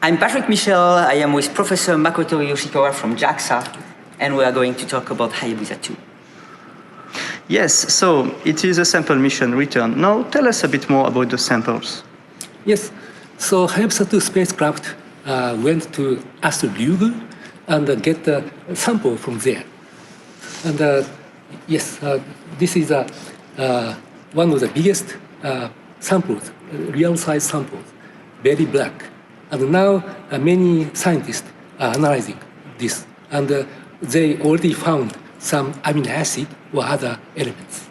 I'm Patrick Michel. I am with Professor Makoto Yoshikawa from JAXA, and we are going to talk about Hayabusa2. Yes, so it is a sample mission return. Now tell us a bit more about the samples. Yes, so Hayabusa2 spacecraft went to Astro Ryugu and get a sample from there. And yes, this is one of the biggest samples, real-size samples, very black. And now many scientists are analyzing this, and they already found some amino acid or other elements.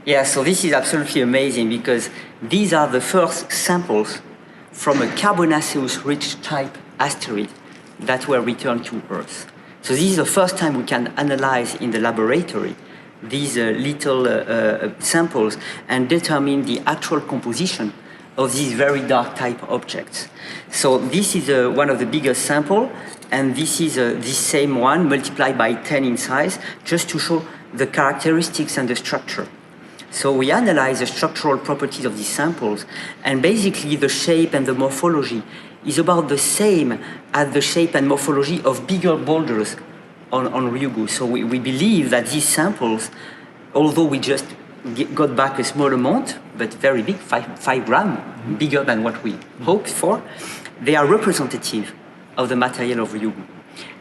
Yeah, so this is absolutely amazing because these are the first samples from a carbonaceous-rich type asteroid that were returned to Earth. So this is the first time we can analyze in the laboratory these little samples and determine the actual composition of these very dark type objects. So this is one of the biggest sample, and this is the same one multiplied by 10 in size, just to show the characteristics and the structure. So we analyze the structural properties of these samples, and basically the shape and the morphology is about the same as the shape and morphology of bigger boulders on Ryugu. So we believe that these samples, although we just got back a small amount, but very big, 5 grams, bigger than what we hoped for, they are representative of the material of Ryugu.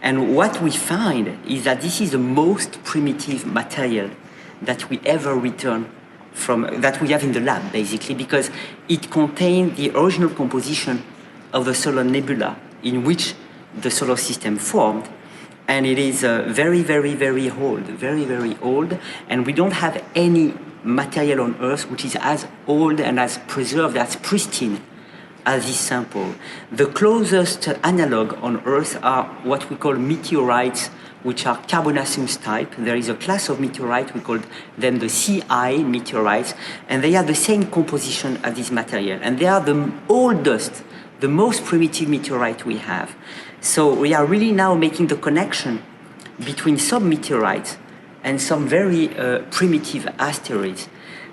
And what we find is that this is the most primitive material that we ever return from, that we have in the lab, basically, because it contains the original composition of the solar nebula in which the solar system formed. And it is very, very, very old, very, very old. And we don't have any material on Earth which is as old and as preserved, as pristine as this sample. The closest analog on Earth are what we call meteorites, which are carbonaceous type. There is a class of meteorites, we call them the CI meteorites, and they have the same composition as this material. And they are the oldest, the most primitive meteorite we have. So we are really now making the connection between some meteorites and some very primitive asteroids.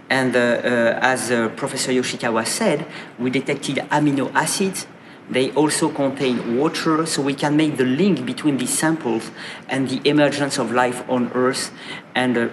And as Professor Yoshikawa said, we detected amino acids. They also contain water, so we can make the link between these samples and the emergence of life on Earth, and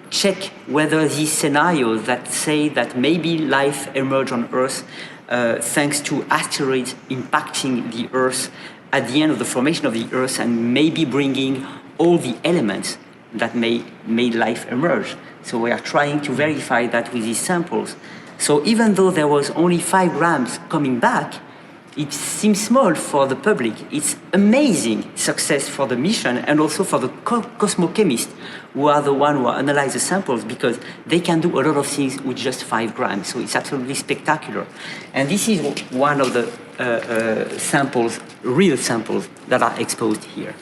check whether these scenarios that say that maybe life emerged on Earth thanks to asteroids impacting the Earth at the end of the formation of the Earth and maybe bringing all the elements that made life emerge. So we are trying to verify that with these samples. So even though there was only 5 grams coming back, it seems small for the public. It's amazing success for the mission and also for the cosmochemists who are the ones who analyze the samples, because they can do a lot of things with just 5 grams. So it's absolutely spectacular. And this is one of the samples, real samples, that are exposed here.